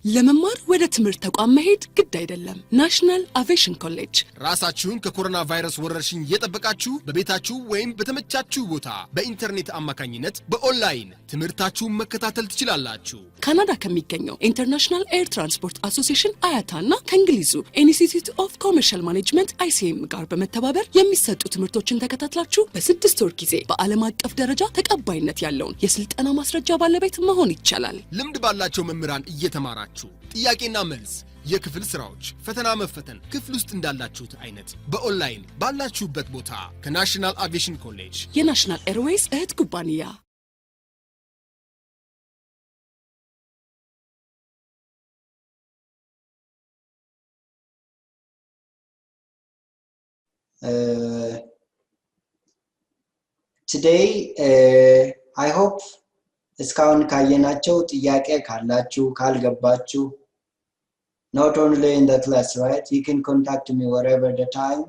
ለመማር ወደ ትምህርት ተቋም መሄድ ግድ አይደለም። ናሽናል አቪዬሽን ኮሌጅ ራሳችሁን ከኮሮና ቫይረስ ወረርሽኝ እየጠበቃችሁ በቤታችሁ ወይም በተመቻችሁ ቦታ በኢንተርኔት አማካኝነት በኦንላይን ትምህርታችሁን መከታተል ትችላላችሁ። ካናዳ ከሚገኘው ኢንተርናሽናል ኤር ትራንስፖርት አሶሲዬሽን አያታና ከእንግሊዙ ኢንስቲትዩት ኦፍ ኮመርሻል ማኔጅመንት ICM ጋር በመተባበር የሚሰጡ ትምህርቶችን ተከታትላችሁ በ6 ወር ጊዜ በዓለም አቀፍ ደረጃ ተቀባይነት ያለውን የስልጠና ማስረጃ ባለቤት መሆን ይቻላል። ልምድ ባላቸው መምህራን እየተማራችሁ ጥያቄና መልስ የክፍል ስራዎች ፈተና መፈተን ክፍል ውስጥ እንዳላችሁት አይነት በኦንላይን ባላችሁበት ቦታ ከናሽናል አቪዬሽን ኮሌጅ የናሽናል ኤርዌይስ እህት ኩባንያ today I hope እስካሁን ካየናቸው ጥያቄ ካላችሁ ካልገባችሁ not only in the class, right? You can contact me wherever the time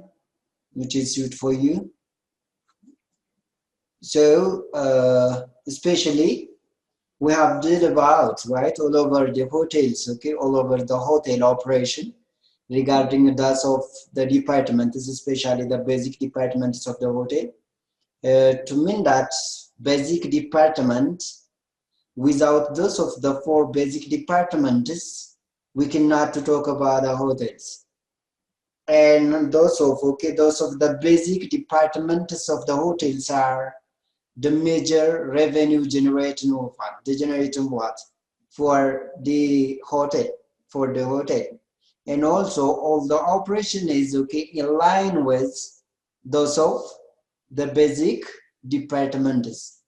which is suit for you. So especially we have did about, right, all over the hotels, okay, all over the hotel operation regarding those of the departments, especially the basic departments of the hotel. To mean that basic department, without those of the 4 basic departments, we cannot talk about the hotels. And those of the basic departments of the hotels are the major revenue generating what? They generating what? For the hotel, And also all the operation is in line with those of the basic departments.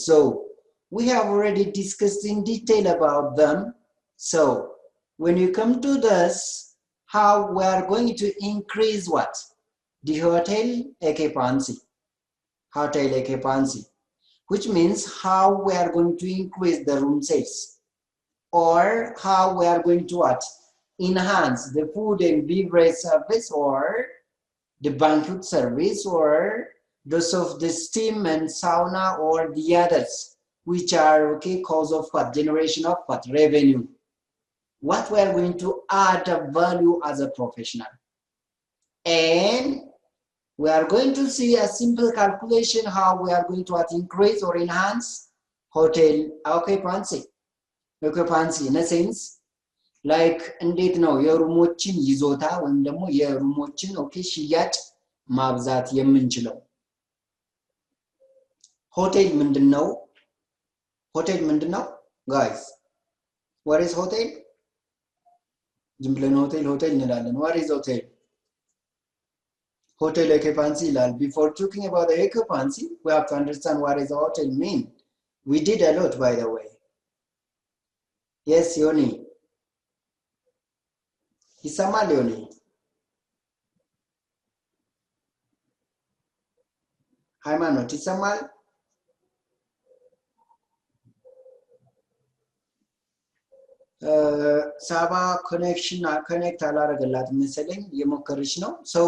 So we have already discussed in detail about them. So when you come to this, how we are going to increase what? The hotel occupancy, which means how we are going to increase the room sales, or how we are going to what? Enhance the food and beverage service, or the banquet service, or those of the steam and sauna, or the others, which are cause of what? Generation of what? Revenue. What we are going to add a value as a professional. And we are going to see a simple calculation how we are going to what? Increase or enhance hotel occupancy. In a sense, like እንዴት ነው የሩሞችን ይዞታ ወይም ደግሞ የሩሞችን ሽያጭ ማብዛት የምንችለው? ሆቴል ምንድነው? Guys, what is hotel? ዝም ብለን ሆቴል እንላለን. What is hotel? Hotel occupancy ይላል. Before talking about the occupancy, we have to understand what is hotel mean. We did a lot, by the way. Yes, Yoni. ይሰማል ዮኒ? ሃይማኖት ይሰማል? ሳባ ኮኔክት አላረገላት መሰለኝ የሞከረች ነው. So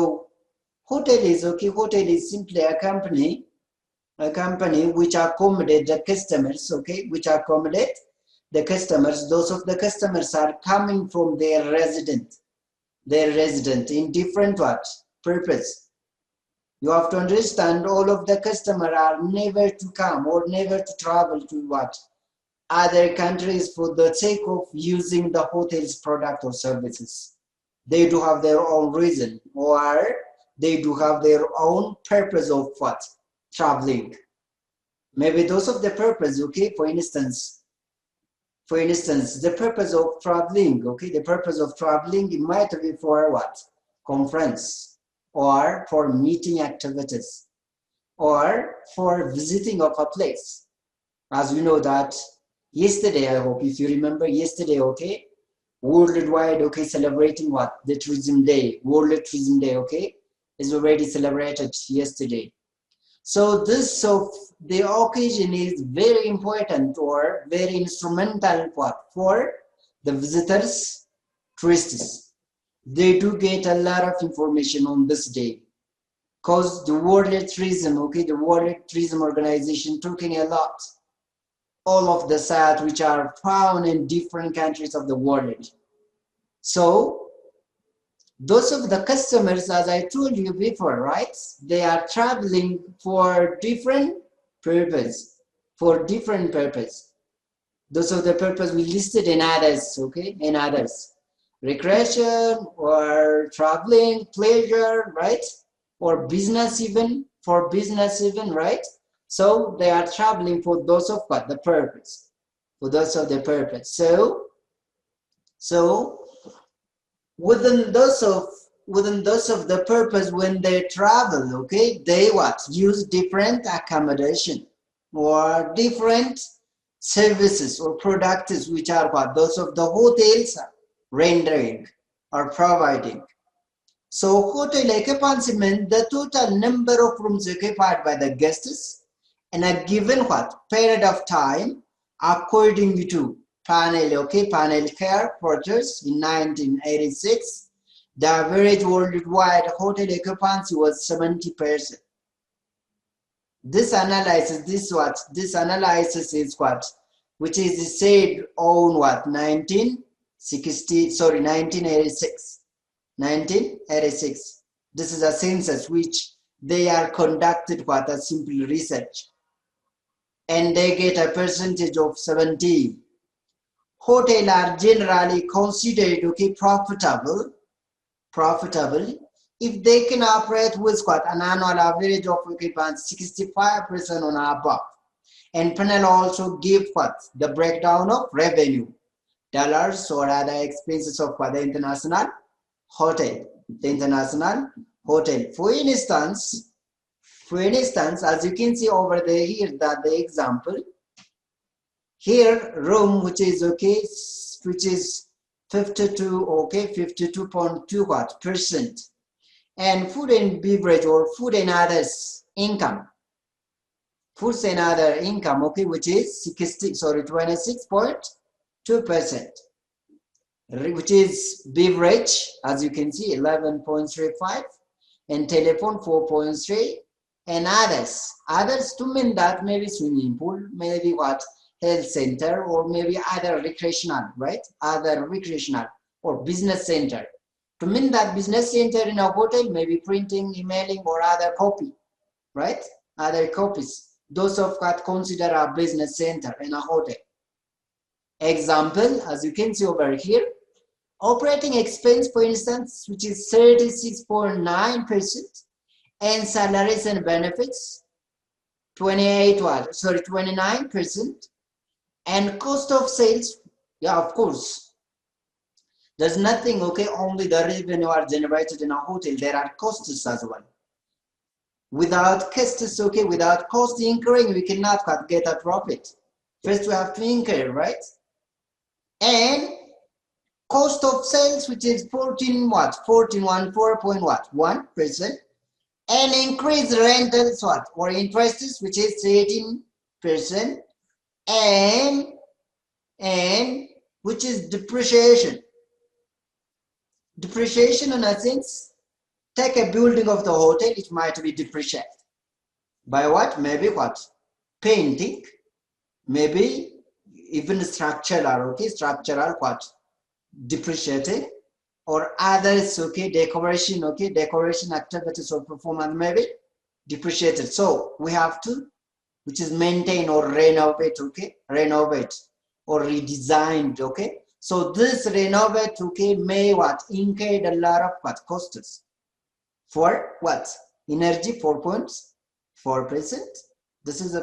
hotel is hotel is simply a company which accommodate the customers, which accommodate the customers. Those of the customers are coming from their resident in different what? Purpose. You have to understand all of the customers are never to come or never to travel to what? Other countries for the sake of using the hotel's product or services. They do have their own reason, or they do have their own purpose of what? Traveling. Maybe those of the purpose, for instance, the purpose of traveling, the purpose of traveling, it might be for what? Conference, or for meeting activities, or for visiting of a place. As we know that yesterday, I hope if you remember yesterday, worldwide, celebrating what? The tourism day, World Tourism Day, is already celebrated yesterday. So this of the occasion is very important or very instrumental for the visitors, tourists. They do get a lot of information on this day. Because the World Tourism, the World Tourism Organization talking a lot all of the sites which are found in different countries of the world. So those of the customers, as I told you before, right? They are traveling for different purpose, Those of the purpose we listed in others, okay? In others. Recreation or traveling, pleasure, right? Or business even, right? So they are traveling for those of what? The purpose. For those of the purpose. So within those of the purpose, when they travel, okay, they what? Use different accommodation or different services or products which are what? Those of the hotels are rendering or providing. So hotel occupancy means the total number of rooms occupied by the guests in a given what? Period of time according to panel care Porters in 1986. The average worldwide hotel occupancy was 70%. This analysis is what? Which is said on what? 1986. 1986. This is a census which they are conducted what? A simple research. And they get a percentage of 70. Hotels are generally considered profitable if they can operate with what? An annual average of occupancy 65% on above. And panel also give what? The breakdown of revenue, dollars or other expenses of the international hotel. For instance, as you can see over there here, that the example here, room which is 52.2% and food and beverage or food and other income, which is 26.2%, which is beverage, as you can see, 11.35, and telephone 4.3, and others to mean that maybe swimming pool, maybe what? Health center, or maybe other recreational, right? Other recreational or business center. To mean that business center in a hotel, maybe printing, emailing, or other copy, right? Other copies. Those of what consider a business center in a hotel. Example, as you can see over here, operating expense, for instance, which is 36.9%, and salaries and benefits, 29%. And cost of sales, yeah, of course. There's nothing, only the revenue are generated in a hotel. There are costs as well. Without costs, without cost incurring, we cannot get a profit. First, we have to incur, right? And cost of sales, which is 4.1%, and increased rentals, or interests, which is 18%. And which is depreciation. Depreciation, in a sense, take a building of the hotel, it might be depreciated. By what? Maybe what? Painting, maybe even structural, structural what? Depreciating, or others, decoration, decoration activities or performance maybe depreciated. So we have to, which is maintain or renovate, renovate or redesigned, So this renovate, may what? Incur a lot of what? Costs. For what? Energy 4.4%. This is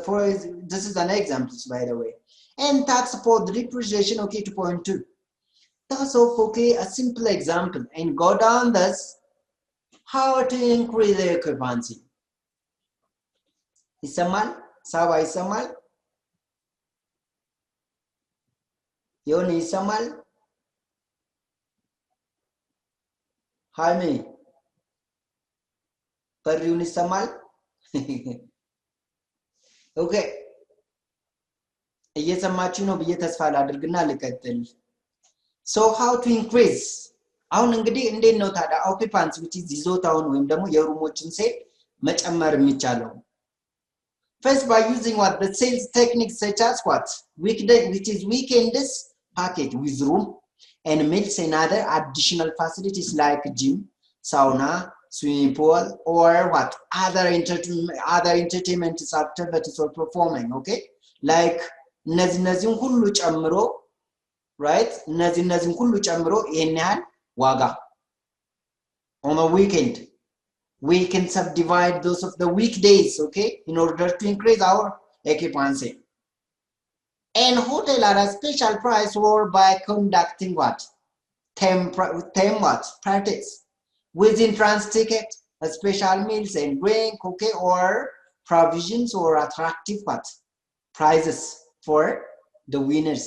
an example, by the way. And tax for the depreciation, 2.2. That's all, a simple example. And go down this, how to increase the occupancy. Isamal? Sawa Isamal? Yoni Isamal? Jaime? Perryun Isamal? Okay. እየሰማችሁ ነው ብዬ ተስፋ ላድርግና ልቀጥል። So how to increase? አሁን እንግዲህ እንዴት ነው ታዲያ occupancy which is ይዞታውን ወይም ደግሞ የሩሞችን ሴት መጨመር የሚቻለው? First, by using what the sales techniques such as what weekday, which is weekends package with room and meals and other additional facilities like gym, sauna, swimming pool, or what other entertainment activities or performing. Okay, like እነዚህን ሁሉ ጨምሮ right እነዚህን ሁሉ ጨምሮ ይሄን ያህል ዋጋ on a weekend. We can subdivide those of the weekdays, okay, in order to increase our occupancy. And hotel are a special price or by conducting what? Term what? Practice. Within trans ticket, a special meals and drink, okay, or provisions or attractive what? Prizes for the winners.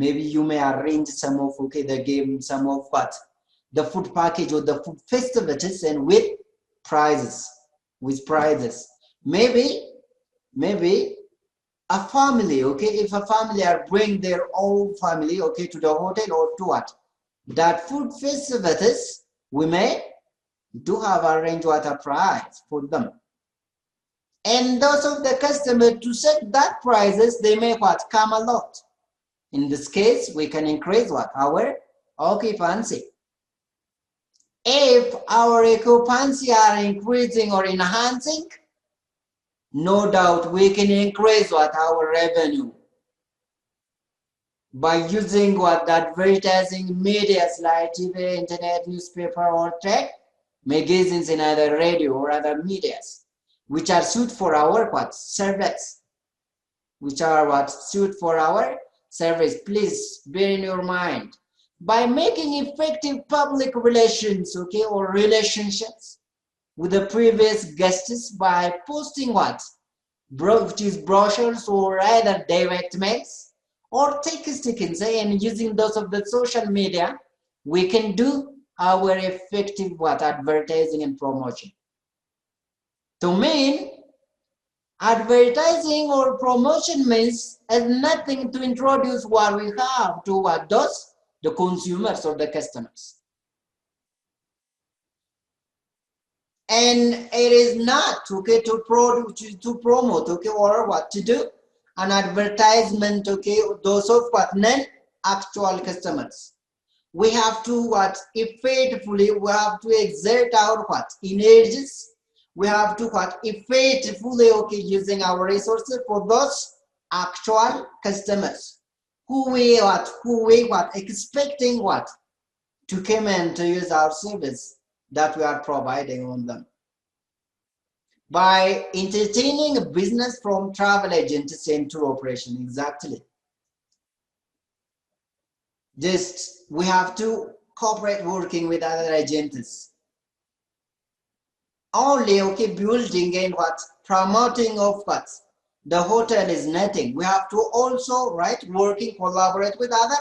Maybe you may arrange some of, okay, the game, some of what? The food package or the food festivities and with prizes. Maybe a family, okay, if a family are bring their own family, okay, to the hotel or to what? That food festivities, we may do have arrange what a prize for them. And those of the customer to set that prices, they may what? Come a lot. In this case, we can increase what? Our occupancy. If our occupancy are increasing or enhancing, no doubt we can increase what? Our revenue by using what? Advertising medias like TV, internet, newspaper, or tech, magazines, and other radio or other medias, which are suit for our what? Service. Which are what? Suit for our service. Please bear in your mind. By making effective public relations, okay, or relationships with the previous guests by posting what? Which is brochures or either direct mails or text, you can say, and using those of the social media, we can do our effective what? Advertising and promotion. To mean, advertising or promotion means as nothing to introduce what we have to what? Those the consumers or the customers. And it is not okay to promote, okay, or what to do an advertisement, okay, those of what non-actual customers. We have to what? Effectively, we have to exert our what? Energies. We have to what? Effectively, okay, using our resources for those actual customers. Who we what? Expecting what? To come and to use our service that we are providing on them. By entertaining a business from travel agents and tour operation, exactly. Just we have to cooperate working with other agents. Only, okay, building and what? Promoting of what? The hotel is nothing. We have to also, right, working, collaborate with other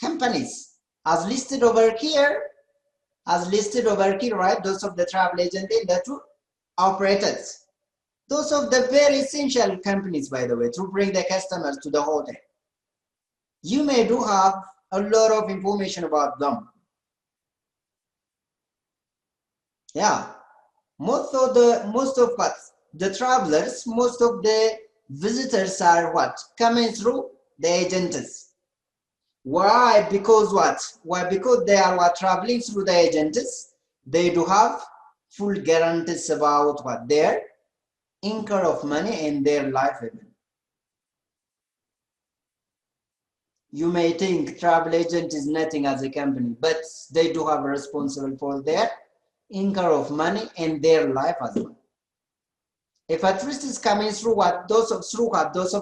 companies. As listed over here, right, those of the travel agent and the tour operators. Those of the very essential companies, by the way, to bring the customers to the hotel. You may do have a lot of information about them. Yeah, most of what? The travelers, most of the visitors are what? Coming through the agents. Why? Because what? Why? Because they are what? Traveling through the agents. They do have full guarantees about what? Their income of money and their life event. You may think travel agent is nothing as a company, but they do have responsible for their income of money and their life as well. If a tourist is coming through what? Those of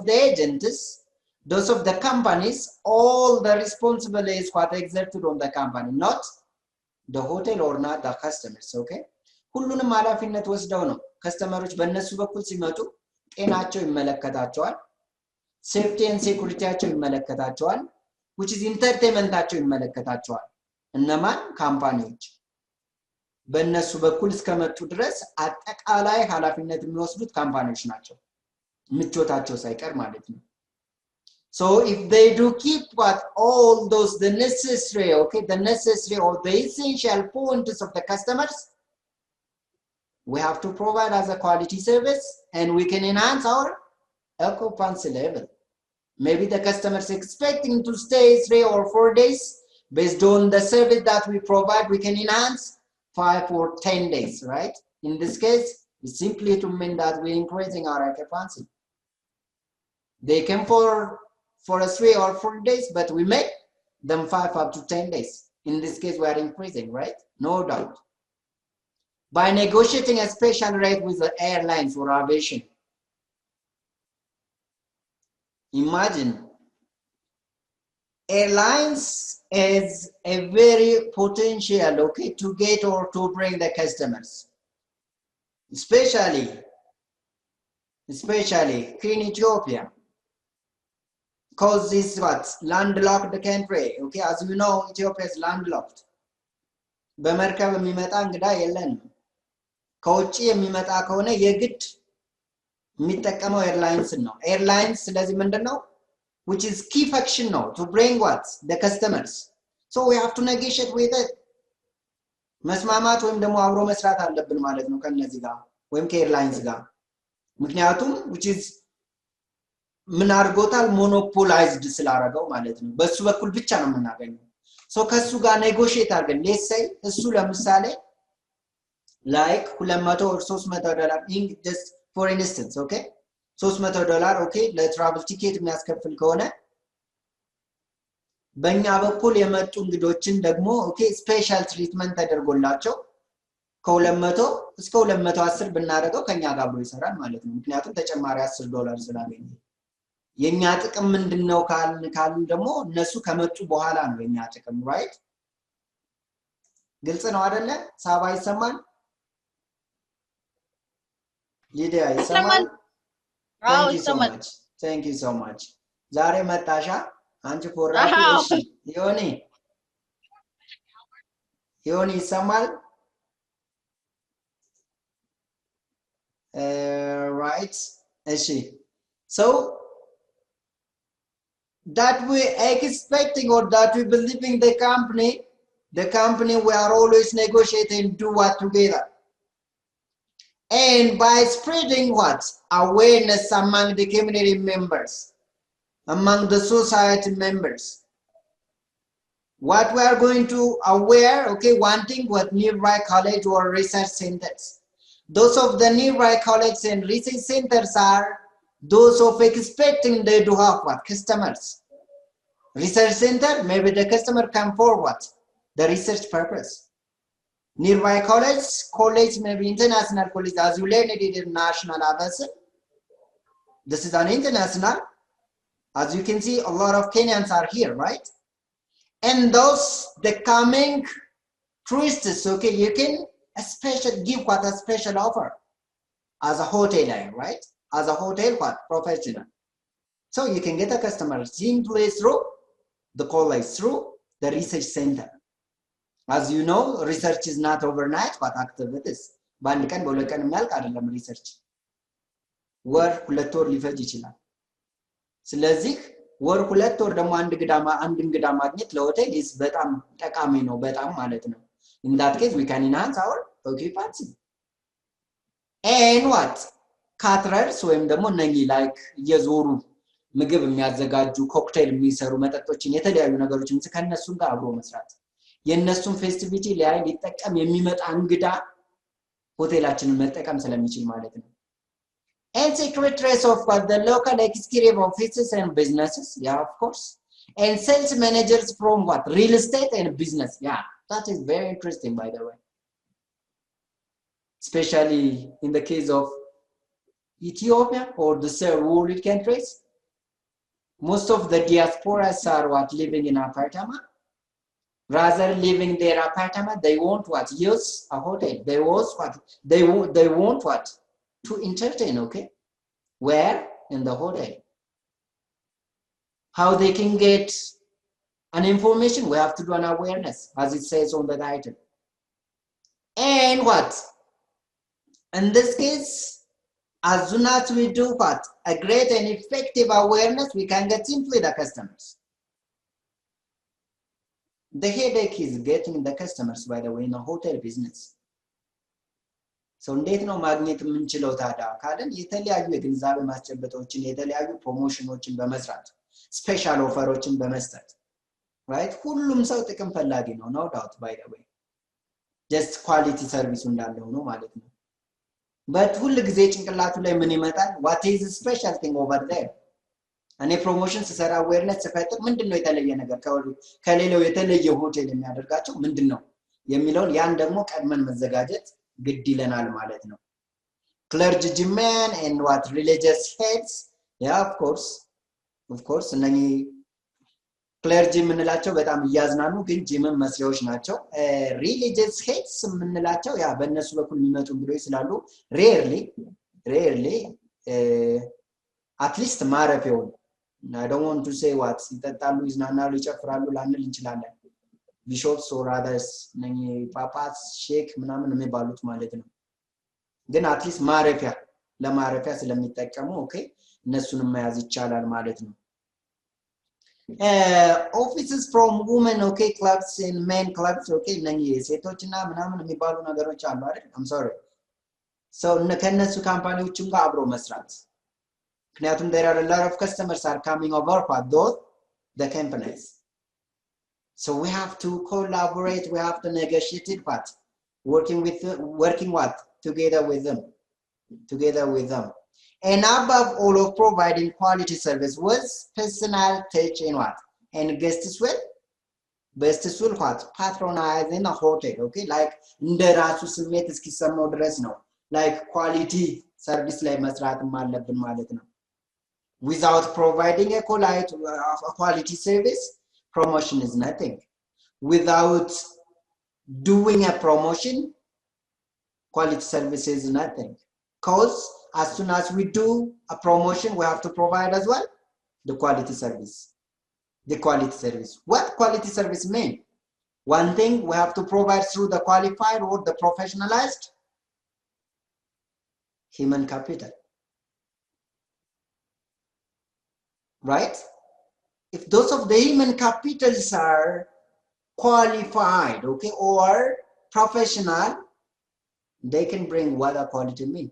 the agents, those of the companies, all the responsibility is what exerted on the company, not the hotel or not the customers, okay? ሁሉንም ኃላፊነት ወስደው ነው ከስተመሮች በእነሱ በኩል ሲመጡ ጤናቸው ይመለከታቸዋል፣ ሴፍቲ ኤንድ ሴኩሪቲያቸው ይመለከታቸዋል፣ which is ኢንተርቴይንመንታቸው ይመለከታቸዋል። እነማን? ካምፓኒዎች በእነሱ በኩል እስከመጡ ድረስ አጠቃላይ ኃላፊነት የሚወስዱት ካምፓኒዎች ናቸው፣ ምቾታቸው ሳይቀር ማለት ነው። So if they do keep what? All those the necessary, okay, the necessary or the essential points of the customers, we have to provide as a quality service and we can enhance our occupancy level. Maybe the customer is expecting to stay 3 or 4 days. Based on the service that we provide, we can enhance 5 or 10 days, right? In this case, it's simply to mean that we're increasing our occupancy. They came for 3 or 4 days, but we make them 5 up to 10 days. In this case, we are increasing, right? No doubt. By negotiating a special rate with the airlines or aviation. Imagine, airlines is a very potential, okay, to get or to bring the customers. Especially in Ethiopia. Because this is what? Landlocked country. Okay, as you know, Ethiopia is landlocked. በመርከብ የሚመጣ እንግዳ የለንም። ከውጭ የሚመጣ ከሆነ የግድ የሚጠቀመው ኤርላይንስ ነው። ኤርላይንስ ስለዚህ ምንድነው? Which is key function now to bring what? The customers. So we have to negotiate with it. መስማማት ወይም ደግሞ አብሮ መስራት አለብን ማለት ነው ከነዚህ ጋር ወይም ከኤርላይንስ ጋር። ምክንያቱም which is ምን አድርጎታል? ሞኖፖላይዝድ ስላደረገው ማለት ነው። በሱ በኩል ብቻ ነው የምናገኘው። ሶ ከሱ ጋር ኔጎሺየት አድርገን ሌትስ ሴይ እሱ ለምሳሌ like 200 or 300 ዶላር just for instance, okay? 300 ዶላር ኦኬ ለትራቭል ቲኬት የሚያስከፍል ከሆነ በእኛ በኩል የመጡ እንግዶችን ደግሞ ኦኬ ስፔሻል ትሪትመንት ተደርጎላቸው ከ200 እስከ 210 ብናደርገው ከኛ ጋር አብሮ ይሰራል ማለት ነው። ምክንያቱም ተጨማሪ 10 ዶላር ስላገኘ የኛ ጥቅም ምንድነው ካልን ደግሞ እነሱ ከመጡ በኋላ ነው የኛ ጥቅም right? ግልጽ ነው አይደለ? ሳባ ይሰማል? ሊዲያ ይሰማል? Thank you so much. ዛሬ መጣሻ አንቺ ፎራቲ እሺ ዮኒ ይሰማል? Right? እሺ so that we expecting or that we believing the company we are always negotiating do what together. And by spreading what? Awareness among the community members, among the society members. What we are going to aware, okay, wanting what nearby college or research centers. Those of the nearby college and research centers are those of expecting they do have what? Customers. Research center, maybe the customer come for what? The research purpose. Nearby college maybe international college, as you learned it in national aviation. This is an international. As you can see, a lot of Kenyans are here, right? And those the coming tourists, okay, you can give what a special offer as a hotelier, right? As a hotel what professional. So you can get a customer simply through the college, through the research center. As you know, research is not overnight, but activities. በአንድ ቀን በሁለት ቀን የሚያልቅ አይደለም ሪሰርች ወር ሁለት ወር ሊፈጅ ይችላል። ስለዚህ ወር ሁለት ወር ደግሞ አንድ እንግዳ ማግኘት ለሆቴል በጣም ጠቃሚ ነው በጣም ማለት ነው። In that case we can enhance our occupancy. And what? Caterers ወይም ደግሞ እነኚህ like የዞሩ ምግብ የሚያዘጋጁ ኮክቴል የሚሰሩ መጠጦችን የተለያዩ ነገሮችን ከነሱ ጋር አብሮ መስራት የነሱን ፌስቲቪቲ ላይ ሊጠቀም የሚመጣ እንግዳ ሆቴላችንን መጠቀም ስለሚችል ማለት ነው። And secretaries of the local executive offices and businesses, yeah, of course. And sales managers from what? Real estate and business, yeah. That is very interesting, by the way. Especially in the case of Ethiopia or the third world countries. Most of the diasporas are what? Living in apartment. Rather living their apartment, they want what? Use a hotel. They want what? To entertain, okay? Where? In the hotel. How they can get an information? We have to do an awareness, as it says on the title. And what? In this case, as soon as we do what? A great and effective awareness, we can get simply the customers. The headache is getting the customers, by the way, in the hotel business. ሰው እንዴት ነው ማግኘት የምንችለው ታዲያ ካለን የተለያዩ የግንዛቤ ማስጨበጦችን የተለያዩ ፕሮሞሽኖችን በመስራት ስፔሻል ኦፈሮችን በመስጠት right ሁሉም ሰው ጥቅም ፈላጊ ነው no doubt by the way just quality service እንዳለው ነው ማለት ነው but ሁሉ ጊዜ ጭንቅላቱ ላይ ምን ይመጣል what is the special thing over there እኔ ፕሮሞሽን ስሰራ awareness ስፈጥር ምንድነው የተለየ ነገር ከሌላው የተለየ ሆቴል የሚያደርጋቸው ምንድነው የሚለውን ያን ደግሞ ቀድመን መዘጋጀት ግድ ይለናል ማለት ነው clergymen and what religious heads yeah of course እነኚህ clergy ምንላቸው በጣም ያዝናኑ ግን ጂምም መስሪያዎች ናቸው religious heads ምንላቸው ያ በእነሱ በኩል የሚመጡ እንግዲህ ስላሉ rarely at least ማረፊያው I don't want to say what ይጠጣሉ ይዝናናሉ ይጨፍራሉ ላንል እንችላለን bishops or others እነኚህ ጳጳስ ሼክ ምናምን የሚባሉት ማለት ነው ግን at least ለማረፊያ ስለሚጠቀሙ ኦኬ እነሱንም መያዝ ይቻላል ማለት ነው offices from women okay clubs and men clubs okay እነኚህ ሴቶችና ምናምን የሚባሉ ነገሮች አሉ አይደል I'm sorry so ከነሱ ካምፓኒዎችም ጋር አብሮ መስራት ምክንያቱም there are a lot of customers are coming over for those the companies so we have to collaborate we have to negotiate it but working what together with them and above all of providing quality service with personal touch in what and guests will what patronize in a hotel okay like እንደራሱ ስሜት እስኪሰማው ድረስ ነው like quality service ላይ መስራትም አለብን ማለት ነው without providing a quality service promotion is nothing without doing a promotion quality service is nothing cause as soon as we do a promotion we have to provide as well the quality service what quality service mean one thing we have to provide through the qualified or the professionalized human capital right if those of the human capitals are qualified okay or professional they can bring what a quality mean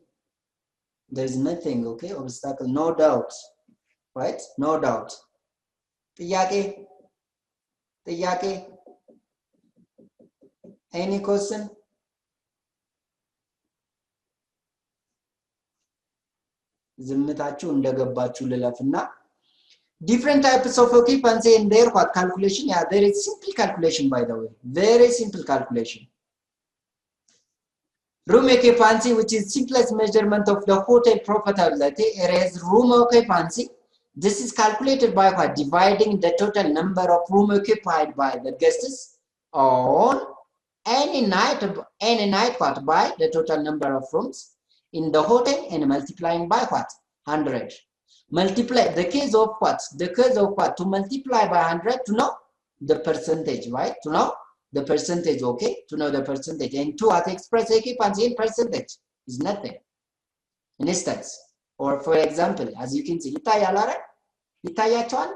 there's nothing okay obstacle no doubt right no doubt ጥያቄ any question ዝምታችሁ እንደገባችሁ ልለፍና different types of occupancy in their what calculation yeah there is simple calculation by the way very simple calculation room occupancy which is simplest measurement of the hotel profitability is room occupancy this is calculated by what dividing the total number of room occupied by the guests on any night what by the total number of rooms in the hotel and multiplying by what 100 multiply the case of what to multiply by 100 to know the percentage right to know the percentage okay to know the percentage and to express occupancy in percentage is nothing in instance or for example as you can see ይታያቸዋል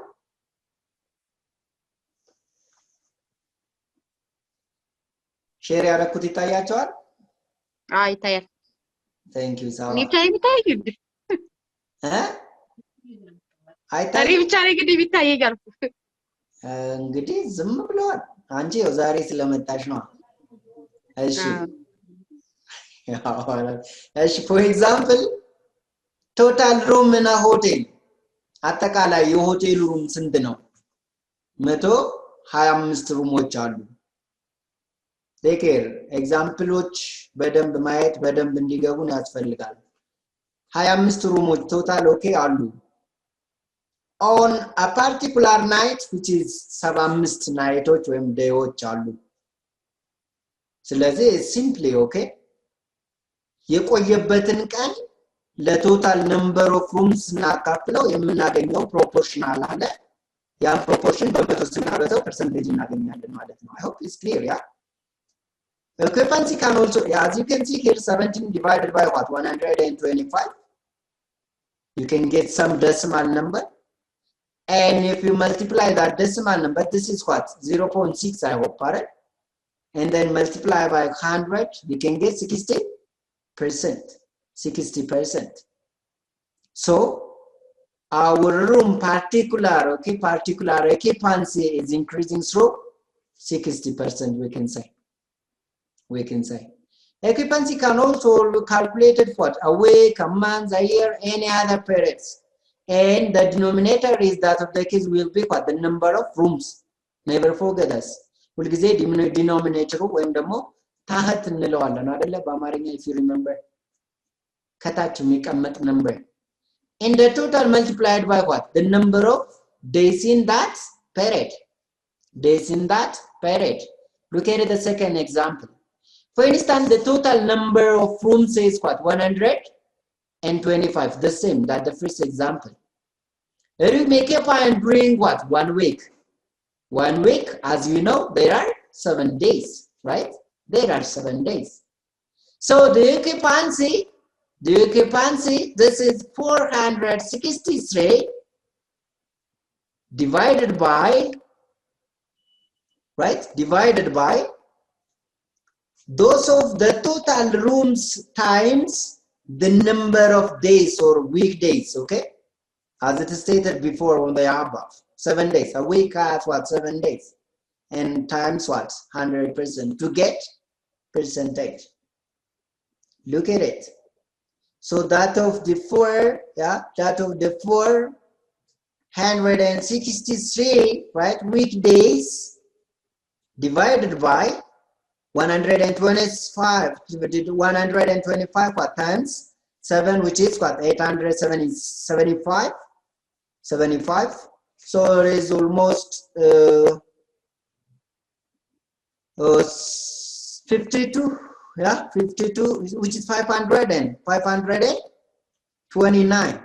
ሼር ያደረኩት ይታያቸዋል ይታያል thank you ሳባ ይታይ አይታይ ብቻ ነው እንግዲህ ይታያል እንግዲህ ዝም ብለዋል አንቺ ዛሬ ስለመጣሽ ነው እሺ for example total room in a hotel አጠቃላይ የሆቴሉ ሩም ስንት ነው 125 ሩሞች አሉ ቴኬር ኤግዛምፕሎች በደንብ ማየት በደንብ እንዲገቡን ያስፈልጋል 25 ሩሞች ቶታል ኦኬ አሉ on a particular night which is 75 ናይቶች ወይም ዴዎች አሉ ስለዚህ simply okay የቆየበትን ቀን ለቶታል ነምበር ኦፍ ሩምስ እናካፍለው የምናገኘው ፕሮፖርሽናል አለ ያ ፕሮፖርሽን በመቶ ስናበዛው ፐርሰንቴጅ እናገኛለን ማለት ነው I hope it's clear yeah occupancy can also as you can see here 17 divided by what 125 you can get some decimal number and if you multiply that decimal number this is what 0.6 I hope right and then multiply by 100 you can get 60 60%. So our room particular occupancy is increasing through 60%, we can say. Occupancy can also be calculated for a week, a month, a year, any other periods. And the denominator is that of the case will be what? The number of rooms. Never forget us. We'll say denominator when the more tahat if you remember. Katachu make a number. And the total multiplied by what? The number of days in that period. Look at the second example. For instance, the total number of rooms is what? 125. The same that the first example. Let you make a point during what? 1 week. 1 week, as you know, there are 7 days, right? There are 7 days. So the occupancy, this is 463 divided by, right? Divided by those of the total rooms times the number of days or weekdays, okay? As it is stated before on the above. 7 days. A week has what? 7 days. And times what? 100% to get percentage. Look at it. So that of the 463, right, weekdays divided by 125 what times 7, which is what? 875. So it is almost 52, 52, which is 529.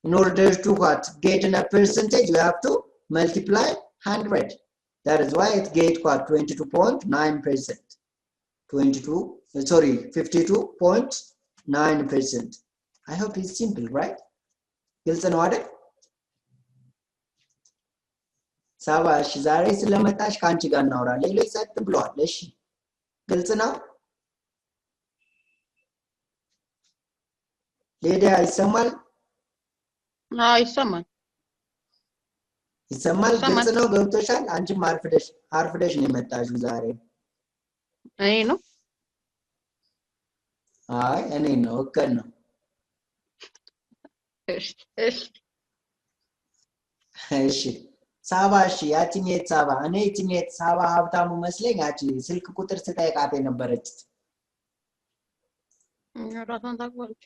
In order to what? Get in a percentage, you have to multiply 100. That is why it get what? 22.9%. 52.9%. I hope it's simple, right? Gilson order? ሳባሽ ዛሬ ስለመጣሽ ካንቺ ጋር እናውራ። ሌሎች ሰጥ ብለዋል። እሺ ግልጽ ነው? ሌዲያ ይሰማል? አዎ ይሰማል። ግልጽ ነው? ገብቶሻል? አንቺም አርፍደሽ ነው የመጣሽው ዛሬ። እኔ ነው? አይ እኔ ነው እከን ነው። እሺ ሳባሽ ያቺኔት ሳባ እኔ ያቺኔት ሳባ ሀብታሙ መስለኝ ያቺ ስልክ ቁጥር ስጠይቃት የነበረች ራሷን ታውቃለች።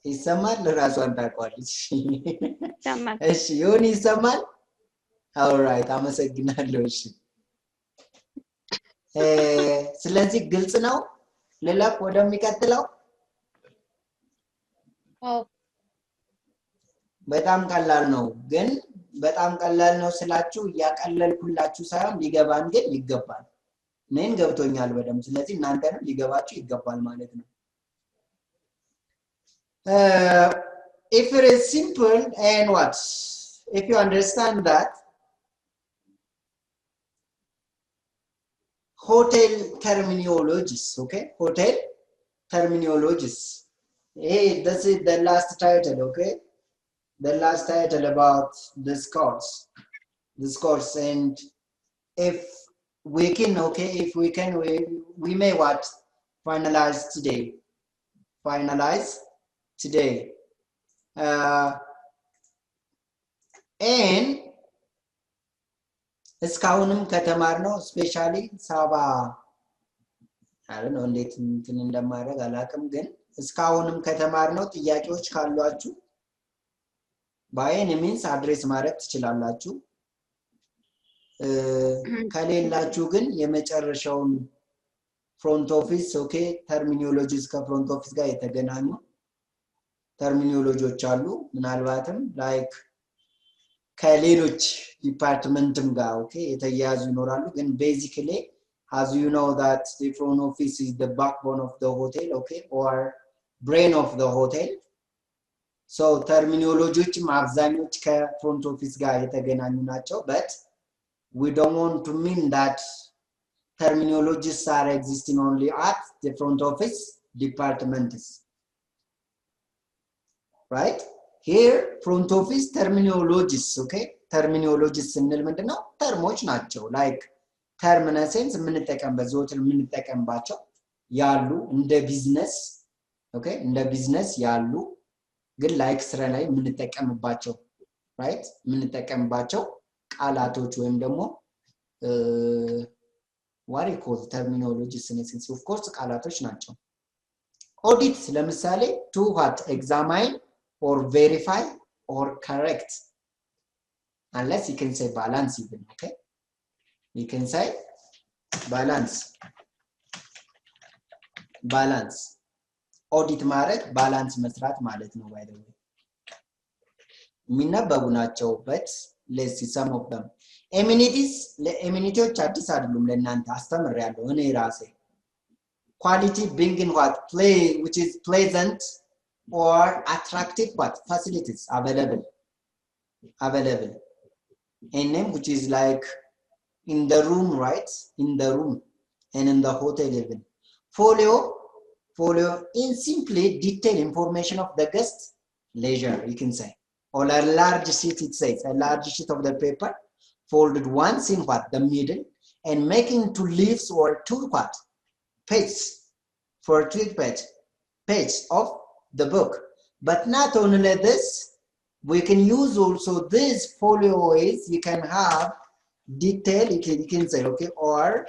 ይሰማል? ራሷን ታውቃለች። እሺ ዮኒ ይሰማል? ኦልራይት አመሰግናለሁ። እሺ ስለዚህ ግልጽ ነው። ለላክ ወደሚቀጥለው በጣም ቀላል ነው። ግን በጣም ቀላል ነው ስላችሁ ያቀለልኩላችሁ ሳይሆን ሊገባን ግን ይገባል። እኔን ገብቶኛል በደም። ስለዚህ እናንተንም ሊገባችሁ ይገባል ማለት ነው። If it is simple and what? If you understand that hotel terminologies, okay? Hotel terminologies. Hey, this is the last title, okay? The last title about this course. And if we can, okay, we may what? Finalize today. And እስካሁንም ከተማርነው ስፔሻሊ ሳባ አይደል እንዴት እንትን እንደማደርግ አላውቅም። ግን እስካሁንም ከተማርነው ጥያቄዎች ካሏችሁ ባይን ሚንስ አድሬስ ማድረግ ትችላላችሁ። ከሌላችሁ ግን የመጨረሻውን ፍሮንት ኦፊስ ኦኬ ተርሚኖሎጂስ ከፍሮንት ኦፊስ ጋር የተገናኙ ተርሚኖሎጂዎች አሉ። ምናልባትም ላይክ ከሌሎች ዲፓርትመንትም ጋር ኦኬ የተያያዙ ይኖራሉ። ግን ቤዚክሊ as you know that the front office is the backbone of the hotel, okay, or brain of the hotel. So terminologiዎችም አብዛኞች ከፍሮንት ኦፊስ ጋር የተገናኙ ናቸው። but we don't want to mean that terminologies are existing only at the front office departments, right? Here front office terminologies, okay? Terminologies ስንል ምንድነው? ተርሞች ናቸው። like term in a sense የምንጠቀምበት ዘወትር የምንጠቀምባቸው ያሉ እንደ ቢዝነስ ኦኬ እንደ ቢዝነስ ያሉ ግን ላይክ ስራ ላይ የምንጠቀምባቸው right የምንጠቀምባቸው ቃላቶች ወይም ደግሞ what you call terminologies in a sense of course ቃላቶች ናቸው። audit ለምሳሌ to what examine or verify or correct, unless you can say balance even, okay? You can say balance audit ማድረግ balance መስራት ማለት ነው by the way የሚነበቡ ናቸው but let's see some of them amenities ለamenityዎች አዲስ አይደሉም ለእናንተ አስተምሬያለሁ እኔ ራሴ quality being in what play which is pleasant or attractive what facilities available and name which is like in the room, right? In the room and in the hotel even. Folio in simply detailed information of the guest leisure, you can say. Or a large sheet, it says, a large sheet of the paper, folded once in what? The middle, and making two leaves or two what? Pages, for two page of the book. But not only this, we can use also this folio is, you can have detail, you can say, okay, or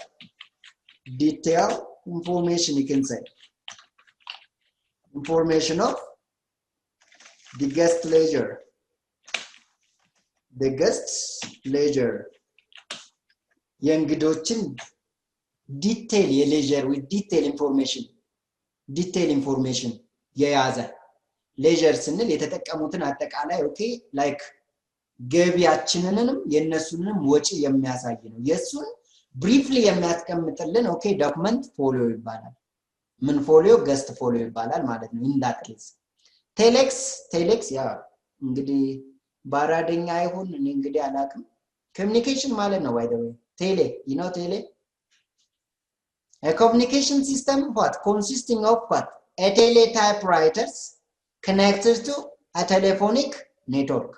detail information, you can say. Information of the guest leisure. The guest's leisure. የእንግዶችን detail የሌጀር with detail information የያዘ leisure ስንል የተጠቀሙትን አጠቃላይ ኦኬ like ገቢያችንንም የነሱንም ወጪ የሚያሳይ ነው የሱን briefly የሚያስቀምጥልን ኦኬ ዶክመንት ፎሊዮ ይባላል ምን ፎሊዮ ገስት ፎሊዮ ይባላል ማለት ነው in that case telex ያ እንግዲህ ባራደኛ አይሁን እኔ እንግዲህ አላቅም communication ማለት ነው by the way tele you know tele a communication system what consisting of what a teletypewriters connected to a telephonic network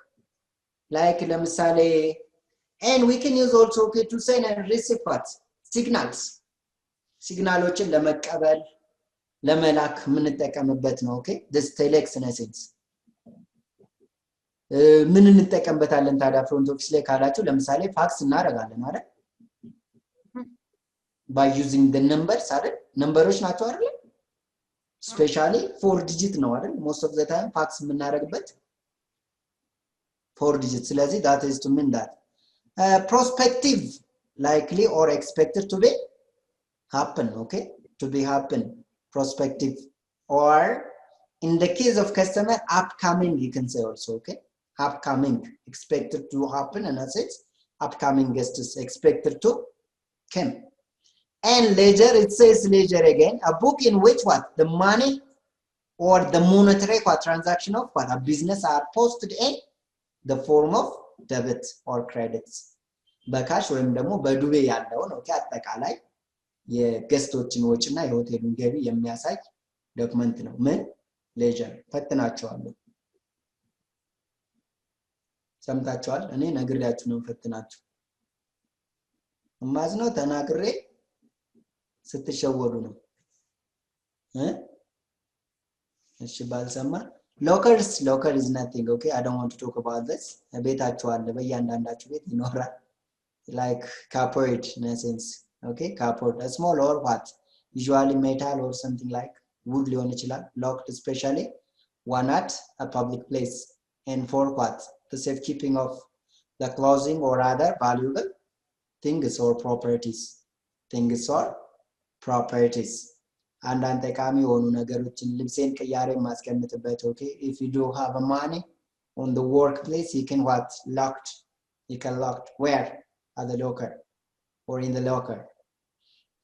like ለምሳሌ and we can use also okay to send and receive what signaloችን ለመቀበል ለመላክ የምንጠቀምበት ነው okay this telex in a sense ምን እንጠቀምበታለን ታዲያ ፍሮንት ኦፊስ ላይ ካላችሁ ለምሳሌ ፋክስ እናደርጋለን አይደል by using the numbers አይደል ነምበሮች ናቸው አይደል especially 4 digit ነው አይደል most of the time ፋክስ የምናደርግበት 4 digits ስለዚህ that is to mean that prospective likely or expected to be happen okay to be happen prospective or in the case of customer upcoming you can say also okay upcoming expected to happen and as it's upcoming guest is expected to come and ledger it says ledger again a book in which what the money or the monetary what transaction of what a business are posted in the form of debit or credits በካሽ ወይም ደግሞ በዱቤ ያለው ነው አጠቃላይ የገስቶችን ወጪና የሆቴሉን ገቢ የሚያሳይ ዶክመንት ነው ምን ሌጀር ፈትናቸዋለሁ ሰምታችኋል እኔ ነግሬያችሁ ነው ፈትናችሁ ማዝነው ተናግሬ ስትሸወዱ ነው እሺ ባልሰማ locker is nothing okay I don't want to talk about this ቤታችሁ አለ በእያንዳንዳችሁ ቤት ይኖራል like cupboard in a sense okay cupboard a small or what usually metal or something like wood ሊሆን ይችላል locked especially one at a public place and for what the safekeeping of the clothing or other valuable things or properties አንዳንድ ጠቃሚ የሆኑ ነገሮችን ልብሴን ቀያሬ ማስቀምጥበት okay if you do have a money on the workplace you can locked where at the locker or in the locker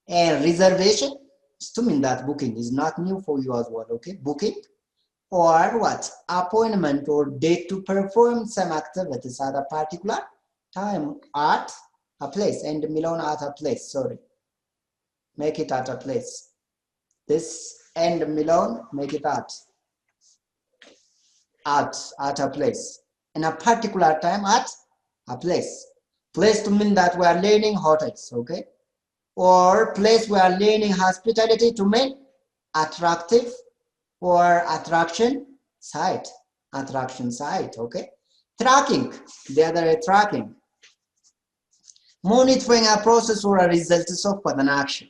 and reservation to mean that booking is not new for you as well okay booking or what appointment or date to perform some activities at a particular time at a place and Milan at a place sorry make it at a place. This end milon, make it at a place. In a particular time at a place. Place to mean that we are learning hotels, okay? Or place we are learning hospitality to mean attractive or attraction site. Attraction site, okay? Tracking, the other tracking. Monitoring a process or a result of an action.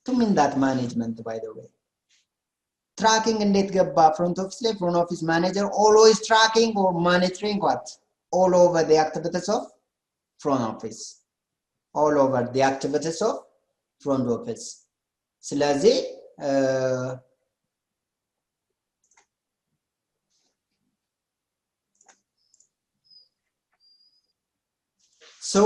To mean that management, by the way. Tracking and it gaba front office manager always tracking or monitoring what? All over the activities of front office. All over the activities of front office. ስለዚህ so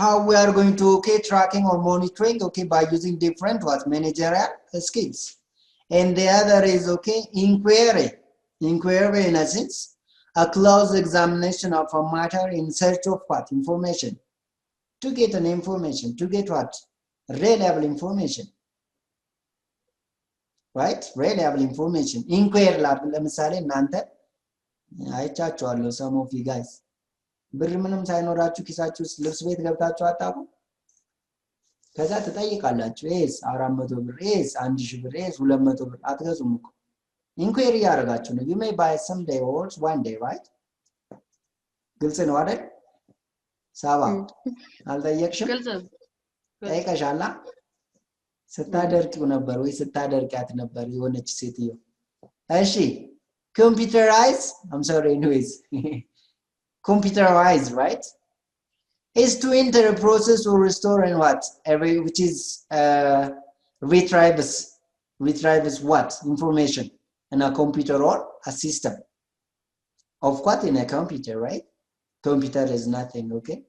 how we are going to tracking or monitoring by using different managerial skills. And the other is inquiry in a sense, a close examination of a matter in search of information, to get an information, to get reliable information, right? Reliable information. Inquiry ለምሳሌ እናንተ አይቻችኋለሁ some of you guys ብር ምንም ሳይኖራችሁ ኪሳችሁ ውስጥ ልብስ ቤት ገብታችሁ አጣቁ ከዛ ትጠይቃላችሁ ኤስ 400 ብር ኤስ 1000 ብር ኤስ 200 ብር አትገዙም እኮ ኢንኩዌሪ ያደርጋችሁ ነው you may buy some day or one day right ግልጽ ነው አይደል ሳባ አልጠየቅሽም ግልጽ ጠይቀሻላ ስታደርቂው ነበር ወይ ስታደርቂያት ነበር የሆነች ሴትዮ እሺ computerize I'm sorry anyways computerized right is to enter a process or restore and which is retrieves what information in a computer or a system of what in a computer, right? Computer is nothing, okay?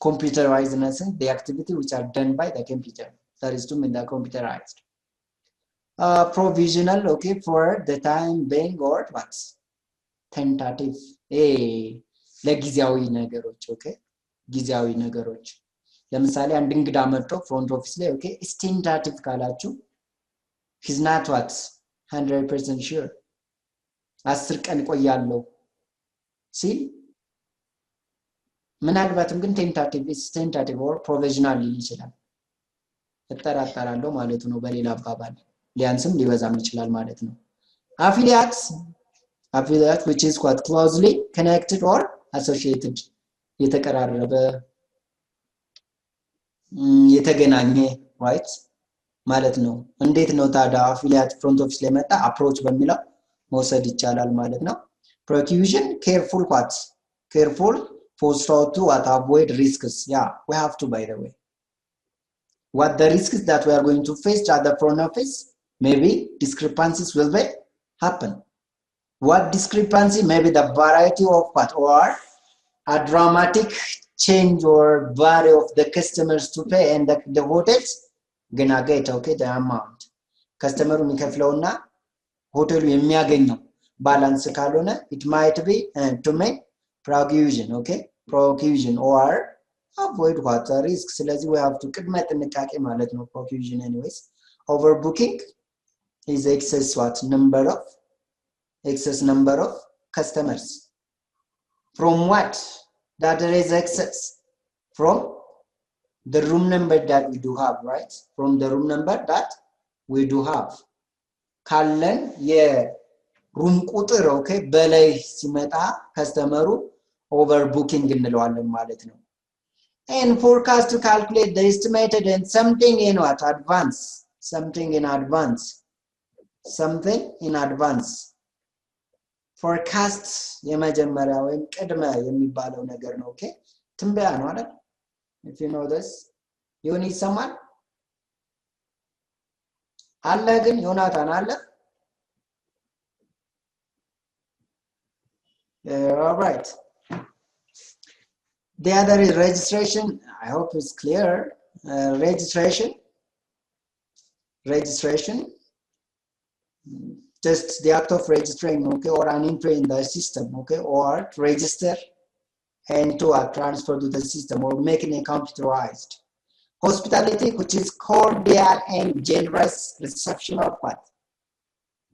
Computerized in a sense, the activity which are done by the computer. That is to mean the computerized. Provisional, for the time being or what? Tentative. ለጊዜያዊ ነገሮች ጊዜያዊ ነገሮች ለምሳሌ አንድ እንግዳ መጥቶ ፍሮንት ኦፊስ ላይ is tentative ካላችሁ he's not 100% sure 10 ቀን ቆያለሁ ሲል ምናልባትም ግን tentative or provisional ሊል ይችላል እጠራጠራለሁ ማለት ነው በሌላ አባባል ሊያንስም ሊበዛም ይችላል ማለት ነው affiliate which is closely connected or associated የተቀራረበ የተገናኘ right ማለት ነው እንዴት ነው ታዲያ affiliate front office ላይ መጣ approach በሚለው መውሰድ ይቻላል ማለት ነው precaution careful for to avoid risks we have to by the way what the risks that we are going to face at the front office maybe discrepancies will happen what discrepancy maybe the variety of or a dramatic change or value of the customers to pay and the hotels gonna get the amount customer የሚከፍለውና ሆቴሉ የሚያገኘው ባላንስ ካልሆነ it might be to make precaution or avoid risk ስለዚህ we have to ቅድመ ጥንቃቄ ማለት ነው precaution anyways overbooking is excess number of customers from what that there is excess from the room number that we do have right from the room number that we do have ካለን የሩም ቁጥር በላይ ሲመጣ ከስተመሩ overbooking እንለዋለን ማለት ነው and forecast to calculate the estimated and something in advance forecast የመጀመሪያ ወይም ቅድመ የሚባለው ነገር ነው ትንበያ ነው አይደል if you know this ዮኒ ይሰማል አለ ግን ዮናታን አለ all right the other is registration I hope it's clear registration just the act of registering or an entry in the system or to register and to transfer to the system or making it computerized. Hospitality, which is cordial and generous reception of what?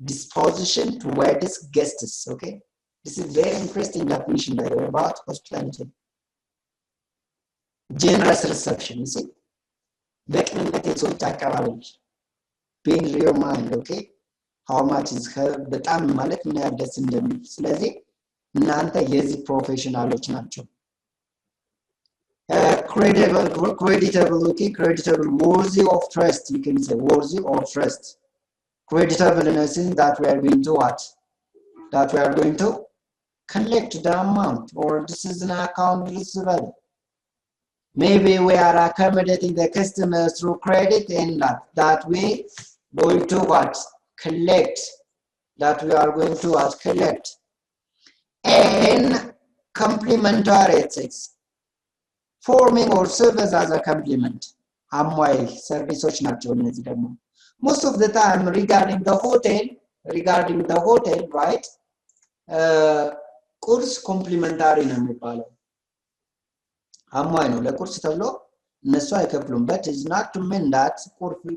Disposition towards guests, okay? This is very interesting definition by the way about hospitality. Generous reception, you see? Being real mind, okay? How much is her? በጣም ማለት ምን ያህል ደስ እንደሚል ስለዚህ እናንተ የዚህ ፕሮፌሽናሎች ናቸው። Creditable, okay? Creditable, worthy of trust, you can say worthy of trust. Creditable in a sense that we are going to what? That we are going to collect the amount, or this is an account receivable. Maybe we are accommodating the customers through credit, and that we going to what? Collect. That we are going to what? Collect. And complementary ethics. Forming or service as a complement. Amway services ናቸው እነዚህ ደግሞ. Most of the time regarding the hotel, right? ቁርስ ኮምፕሊመንታሪ ነው የሚባለው. አሟይ ነው ለቁርስ ተብሎ እነሱ አይከፍሉም. but is not to mean that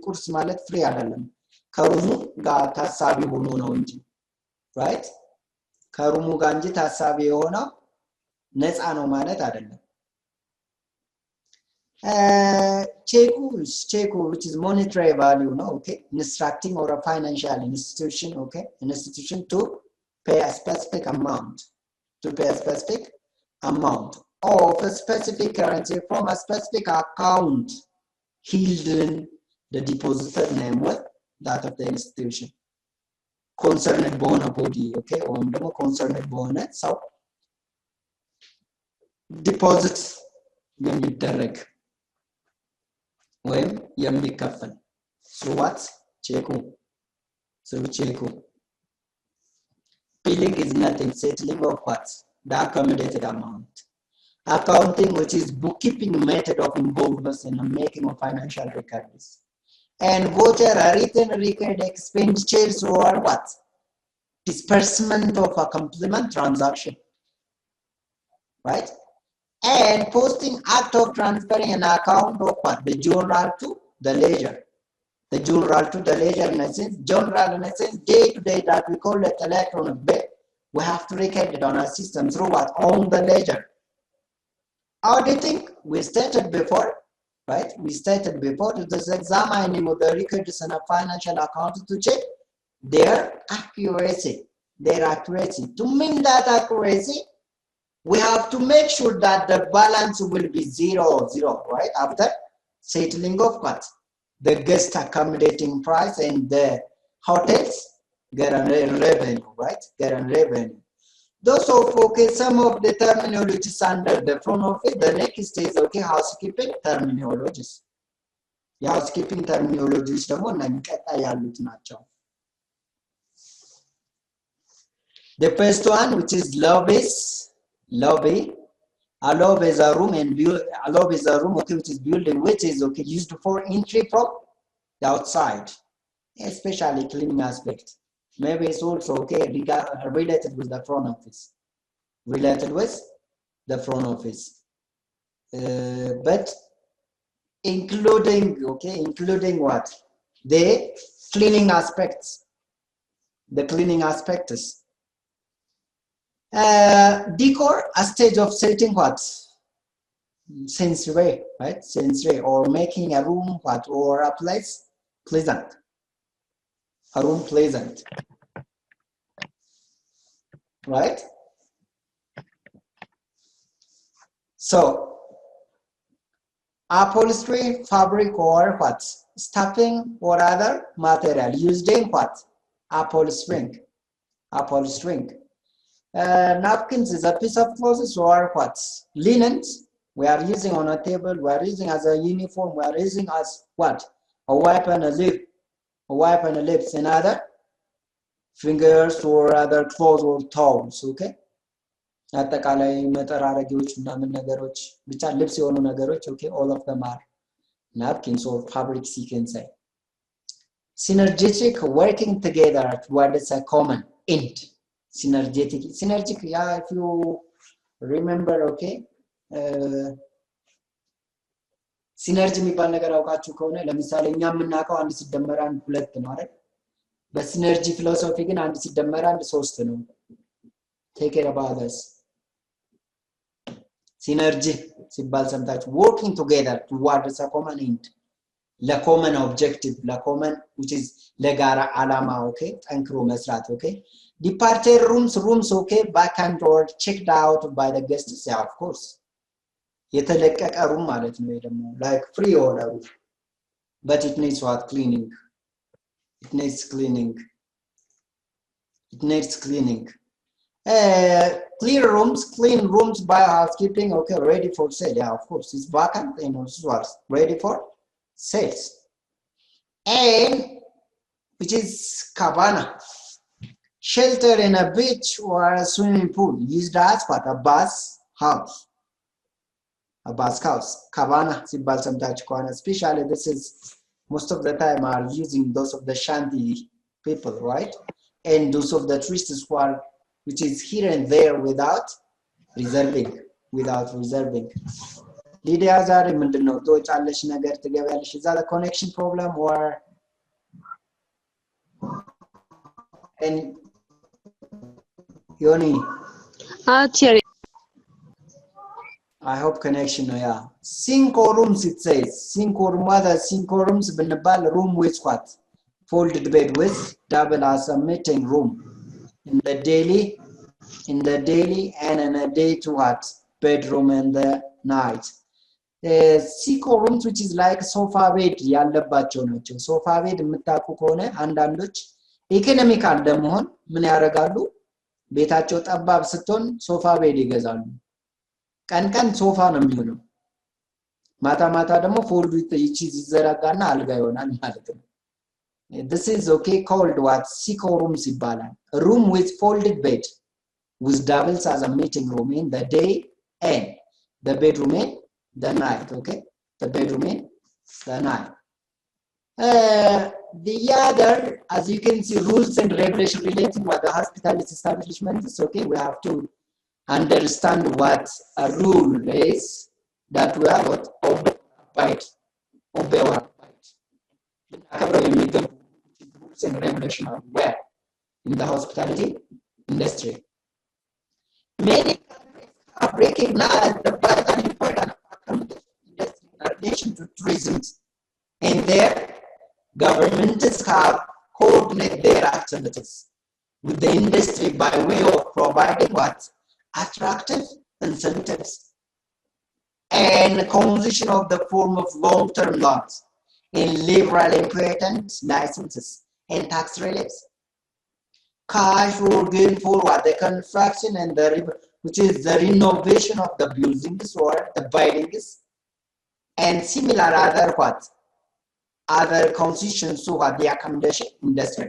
ቁርስ ማለት ፍሪ አይደለም. ከሩሙ ጋር ታሳቢ ሆኖ ነው እንጂ, right? ከሩሙ ጋር እንጂ ታሳቢ የሆነው ነፃ ነው ማለት አይደለም. Check, which is monetary value, no, okay? Instructing or a financial institution, okay? An institution to pay a specific amount, of a specific currency from a specific account hidden the deposited name with that of the institution concerned bone body, okay? Or concerned bone, so deposits የሚደረግ ወይም የሚከፈል ስዋት ቼኩ billing is nothing, settling of what? The accommodated amount. Accounting, which is bookkeeping method of involvement in the making of financial records. And voucher are written record expenditures or what? Disbursement of a complement transaction, right? And posting act of transferring an account of what? The journal to the ledger. The journal to the ledger in a sense, day to day that we call it electronic bill. We have to record it on our system through what? On the ledger. Auditing, we stated before, right? We stated before that this examining of the records and a financial account to check their accuracy. To mean that accuracy, we have to make sure that the balance will be zero, right? After settling of what? The guest accommodating price and the hotels get a revenue, right? Those of, okay, some of the terminologies under the front office. The next is, okay, housekeeping terminologies. የሃውስኪፒንግ ተርሚኖሎጂዎች ደግሞ ቀጣይ ያሉት ናቸው. The first one, which is lobby. A lobby is a room, okay, which is building, which is okay used for entry from the outside, especially cleaning aspect. Maybe it's also okay related with the front office. But including what? The cleaning aspects. Decor, a stage of setting what? Sensory, right? Or making a room what? Or a place pleasant. Right? So, upholstery, fabric, or what? Stuffing or other material used in what? Upholstering. Napkins is a piece of clothes or what? Linens we are using on a table, we are using as a uniform, we are using as what? A wipe and a lips and other fingers or other clothes or towels, okay? አጠቃላይ መጠራረጊዎች ምናምን ነገሮች ብቻ ልብስ የሆኑ ነገሮች, okay, all of them are napkins or fabrics, you can say. Synergetic, working together towards a common end. Synergetic, yeah, if you remember okay ሲነርጂ የሚባል ነገር አውቃችሁ ከሆነ ለምሳሌ እኛ የምናውቀው አንድ ሲደመር አንድ ሁለት ነው አይደል በሲነርጂ ፊሎሶፊ ግን አንድ ሲደመር አንድ ሶስት ነው take care about this synergy ሲባል ሰምታችሁ working together towards a common end la common objective la common which is ለጋራ ዓላማ okay ጠንክሮ መስራት okay departure rooms okay back and door checked out by the guests yeah of course የተለቀቀ room ማለት ነው ደግሞ like free order but it needs what cleaning it needs cleaning clean rooms by housekeeping okay ready for sale yeah of course it's vacant and also ready for sales and which is cabana shelter in a beach or a swimming pool used as what a bath house cabana ሲባል ሰምታችሁ ከሆነ especially this is most of the time are using those of the shanty people right and those of the tourists who are which is here and there without reserving Lydia ዛሬ ምንድነው ትወጫለሽ ነገር ትገበያለሽ is that a connection problem or and Yoni Cherry. I hope connection yeah cinco rooms it says cinco rooms ብንባል room with what folded bed with double as a meeting room in the daily and in a day to what bedroom in the night cinco rooms which is like sofa bed ያለባቸው ናቸው sofa bed የምታውቁ ከሆነ አንዳንዶች ኢኮኖሚካል ደሞን ምን ያደርጋሉ ቤታቸው ጠባብ ስትሆን ሶፋ ቤድ ይገዛሉ ቀን ሶፋ ነው የሚሆነው ማታ ደግሞ ፎልድ ይቺዝ ይዘራጋና አልጋ ይሆናል ማለት ነው this is okay called what cinco rooms ይባላል room with folded bed with doubles as a meeting room in the day and the bedroom in the night okay the bedroom in the night the other as you can see rules and regulations relating with the hospitality establishment is okay we have to understand what a rule is that we have what obey rules and regulations are where in the hospitality industry many countries have recognized the vital importance of industry in relation to tourism and their governments have coordinated their activities with the industry by way of providing what attractive incentives and acquisition of the form of long-term loans in liberal important licenses and tax reliefs cash for gain for what the construction and the which is the renovation of the buildings or the buildings and similar other concessions to the accommodation industry.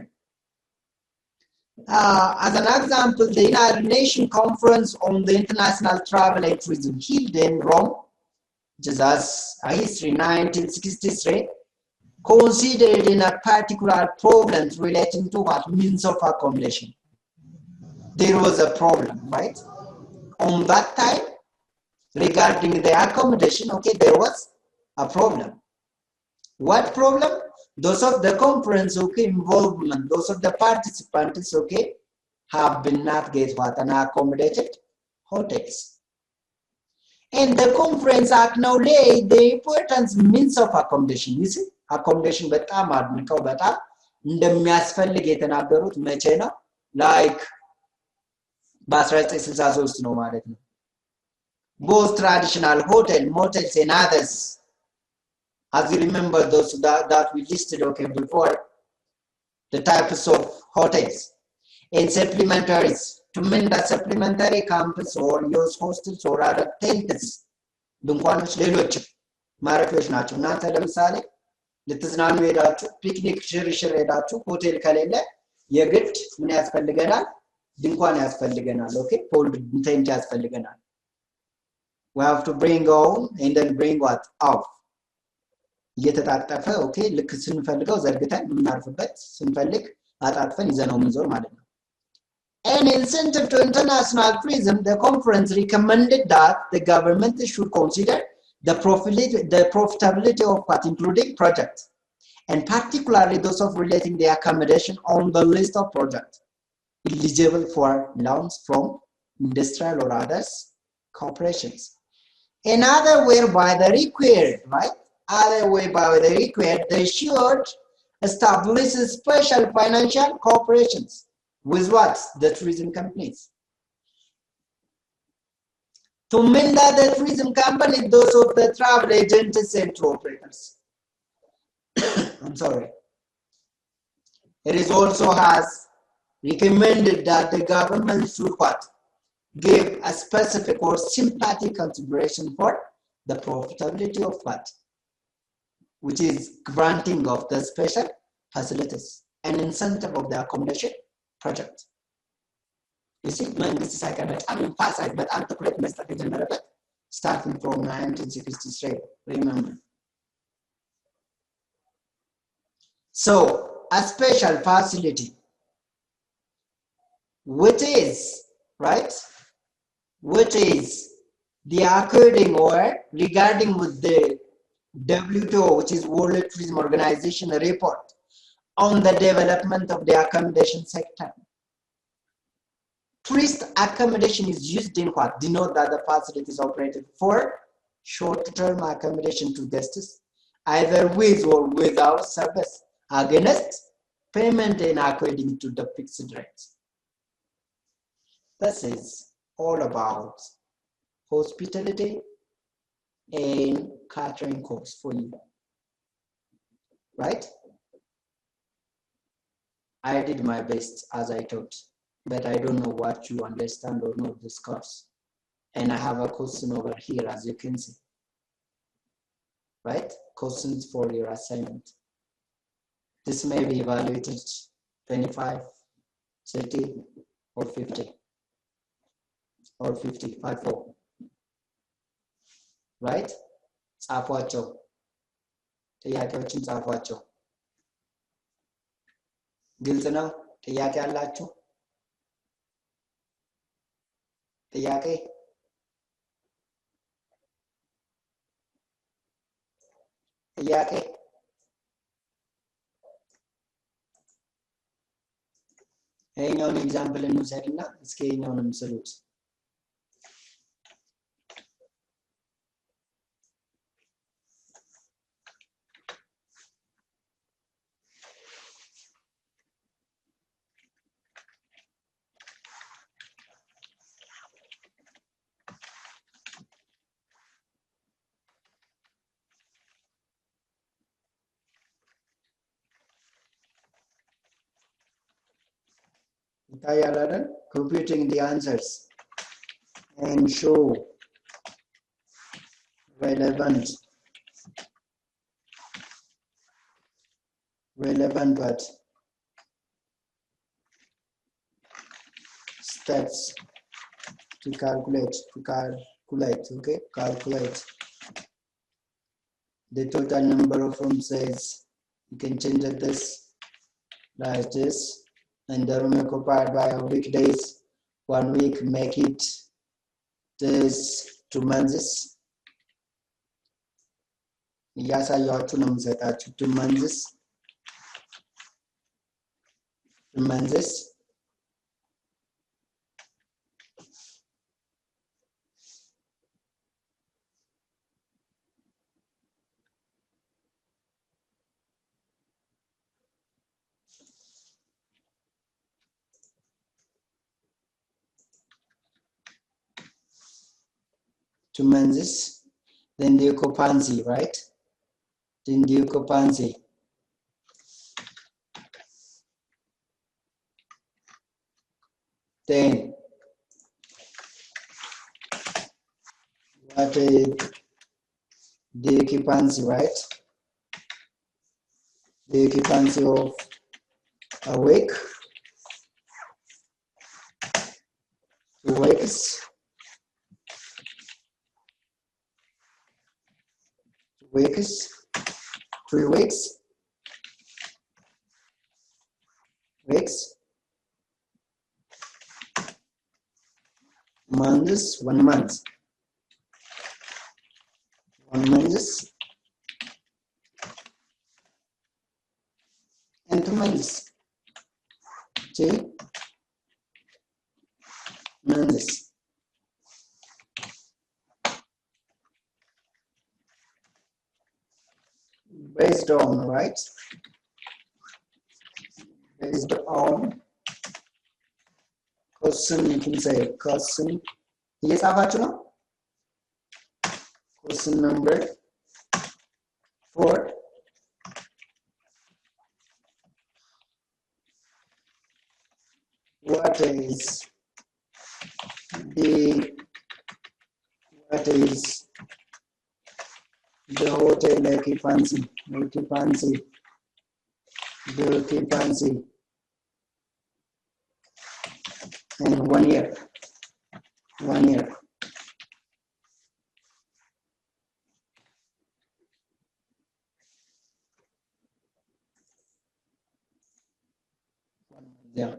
As an example, the United Nations Conference on the International Travel and Tourism held in Rome, just as a history 1963, considered in a particular problem relating to what means of accommodation. There was a problem, right? On that time, regarding the accommodation, okay, there was a problem. What problem? Those of the conference, okay, involvement, those of the participants, okay, have been not get what an accommodated hotels. And the conference acknowledged the important means of accommodation. You see, accommodation በጣም አድንቀው በጣም እንደሚያስፈልግ የተናገሩት መቼ ነው? Like በ1963 ነው ማለት ነው። Both traditional hotel, motels and others. As you remember those that we listed okay before, the types of hotels and supplementaries to mean the supplementary campus or use hostels or other tents. ድንኳኖች ሌሎች ማረፊያዎች ናቸው። እናንተ ለምሳሌ ልትዝናኑ ሄዳችሁ ፒክኒክ ሽርሽር ሄዳችሁ ሆቴል ከሌለ የግድ ምን ያስፈልገናል? ድንኳን ያስፈልገናል። ኦኬ ፎልድ ቴንት ያስፈልገናል። we have to bring on and then bring what off እየተጣጠፈ ኦኬ ልክ ስንፈልገው ዘርግተን ምናርፍበት ስንፈልግ አጣጥፈን ይዘነው ምንዞር ማለት ነው An incentive to international tourism, the conference recommended that the government should consider the profitability of what, including projects, and particularly those of relating the accommodation on the list of projects eligible for loans from industrial or others corporations. Another whereby the required, right? Other whereby the required, they should establish special financial corporations with what? The tourism companies. To mean that the tourism company, those of the travel agents and tour operators. I'm sorry. It is also has recommended that the government should what? Give a specific or sympathetic consideration for the profitability of what? Which is granting of the special facilities and incentive of the accommodation project. You see, this is I cannot emphasize, but I'm the great master generated starting from 1963. Remember. So a special facility, which is right, which is the according or regarding with the WTO, which is World Tourism Organization report on the development of the accommodation sector. Tourist accommodation is used in what? Denote that the facility is operated for short-term accommodation to guests, either with or without service, against payment and according to the fixed rates. This is all about hospitality and catering costs for you, right? I did my best as I taught, but I don't know what you understand or not this course. And I have a question over here, as you can see, right? Questions for your assignment. This may be evaluated 25, 30, or 50, or 55, 4. Right? ጻፏቸው ጥያቄዎችን ጻፏቸው። ግልጽ ነው? ጥያቄ አላችሁ? ጥያቄ? ጥያቄ? ይሄኛውን ኤግዛምፕል እንውሰድና እስኪ ይሄኛውንም ስሉት። Computing the answers and show relevant but steps to calculate, okay, calculate the total number of rooms. Says you can change this like this, and the room occupied by weekdays, 1 week, make it this 2 months. እያሳያችሁ ነው የምሰጣችሁ 2 months 2 months2 months, then the occupancy, right? Then the occupancy. Then what is the occupancy, right? The occupancy of a week, 2 weeks, 3 weeks, months, 1 month. 1 month and 2 months. 2 months. Based on, right? Based on question, you can say question. Yes, Avachu. Question number 4. What is the hotel occupancy? The occupancy in 1 year. 1 year. Yeah.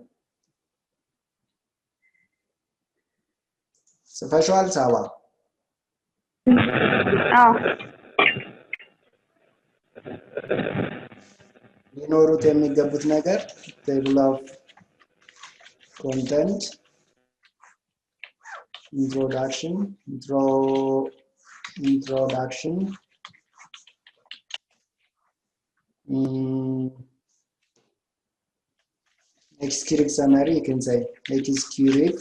So first of all, Sawa. ሊኖሩት የሚገቡት ነገር table of content, introduction, executive summary, you can say executive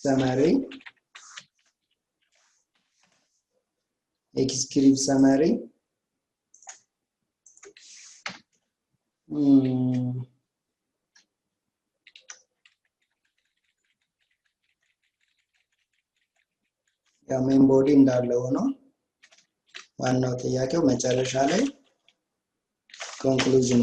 summary, ያው ሜን ቦዲ እንዳለው ነው። ዋናው ጥያቄው መጨረሻ ላይ conclusion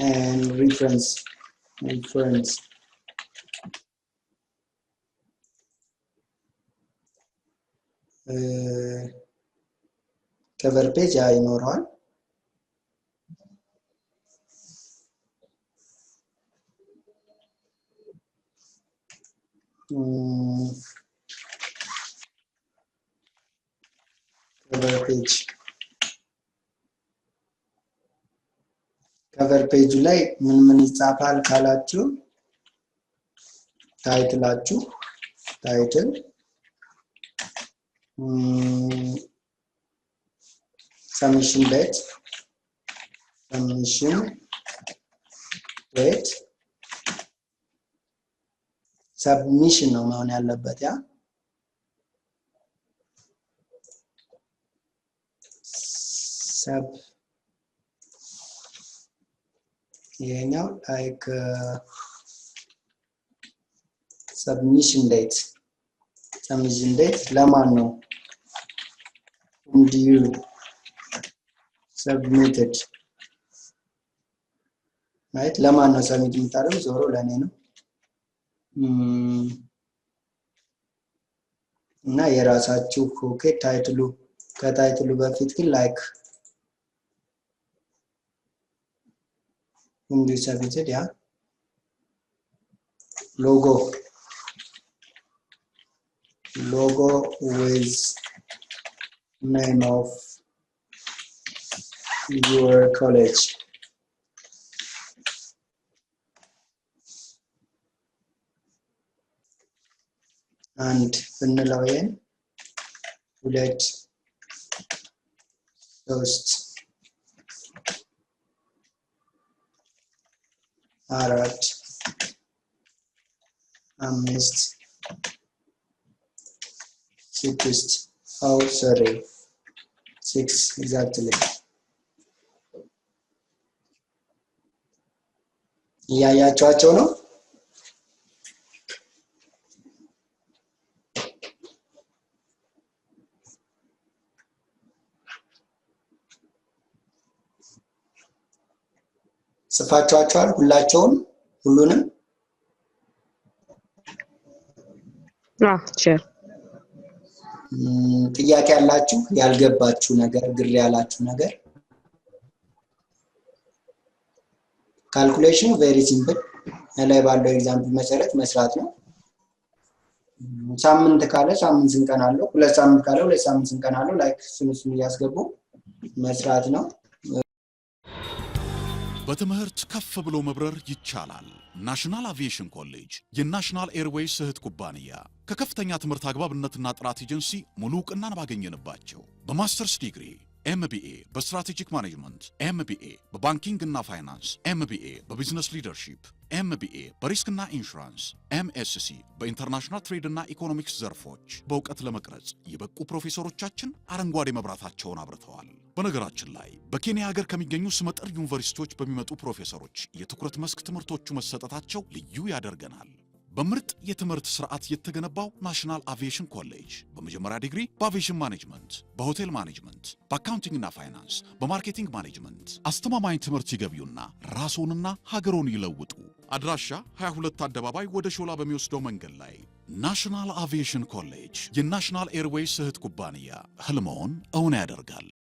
and reference cover page ይኖረዋል። cover page ላይ ምን ይጻፋል ካላችሁ ታይትላችሁ ታይትል submission date submission ነው መሆን ያለበት ያ ይሄኛው like submission date ለማን ነው due submitted right ለማን ነው ሰብሚት የምታደርጉት ዞሮ ለኔ ነው እና የራሳችሁ ኦኬ ታይትሉ ከታይትሉ በፊት ግን like you submitted yeah logo with name of your college and vanilla in bullet toast arat amist sixth oh sorry 6 exactly ያያቻቸው ነው ጽፋቻቸዋል ሁላቸውም ሁሉንም ቸር ጥያቄ ያላችሁ ያልገባችሁ ነገር ግር ያላችሁ ነገር ካልኩሌሽኑ ቬሪ ሲምፕል ላይ ባለው ኤግዛምፕል መሰረት መስራት ነው። ሳምንት ካለ ሳምንት ስንት ቀን አለው? ሁለት ሳምንት ካለ ሁለት ሳምንት ስንት ቀን አለው? ላይክ እሱን እያስገቡ መስራት ነው። በትምህርት ከፍ ብሎ መብረር ይቻላል። ናሽናል አቪዬሽን ኮሌጅ የናሽናል ኤርዌይስ እህት ኩባንያ ከከፍተኛ ትምህርት አግባብነትና ጥራት ኤጀንሲ ሙሉ ዕውቅናን ባገኘንባቸው በማስተርስ ዲግሪ ኤምቢኤ በስትራቴጂክ ማኔጅመንት፣ ኤምቢኤ በባንኪንግ እና ፋይናንስ፣ ኤምቢኤ በቢዝነስ ሊደርሺፕ፣ ኤምቢኤ በሪስክና ኢንሹራንስ፣ ኤምኤስሲ በኢንተርናሽናል ትሬድ እና ኢኮኖሚክስ ዘርፎች በእውቀት ለመቅረጽ የበቁ ፕሮፌሰሮቻችን አረንጓዴ መብራታቸውን አብርተዋል። በነገራችን ላይ በኬንያ ሀገር ከሚገኙ ስመጥር ዩኒቨርሲቲዎች በሚመጡ ፕሮፌሰሮች የትኩረት መስክ ትምህርቶቹ መሰጠታቸው ልዩ ያደርገናል። በምርጥ የትምህርት ስርዓት የተገነባው ናሽናል አቪዬሽን ኮሌጅ በመጀመሪያ ዲግሪ በአቪዬሽን ማኔጅመንት፣ በሆቴል ማኔጅመንት፣ በአካውንቲንግና ፋይናንስ፣ በማርኬቲንግ ማኔጅመንት አስተማማኝ ትምህርት ይገቢውና ራስዎንና ሀገሮን ይለውጡ። አድራሻ 22 አደባባይ ወደ ሾላ በሚወስደው መንገድ ላይ ናሽናል አቪዬሽን ኮሌጅ የናሽናል ኤርዌይስ እህት ኩባንያ ህልሞን እውን ያደርጋል።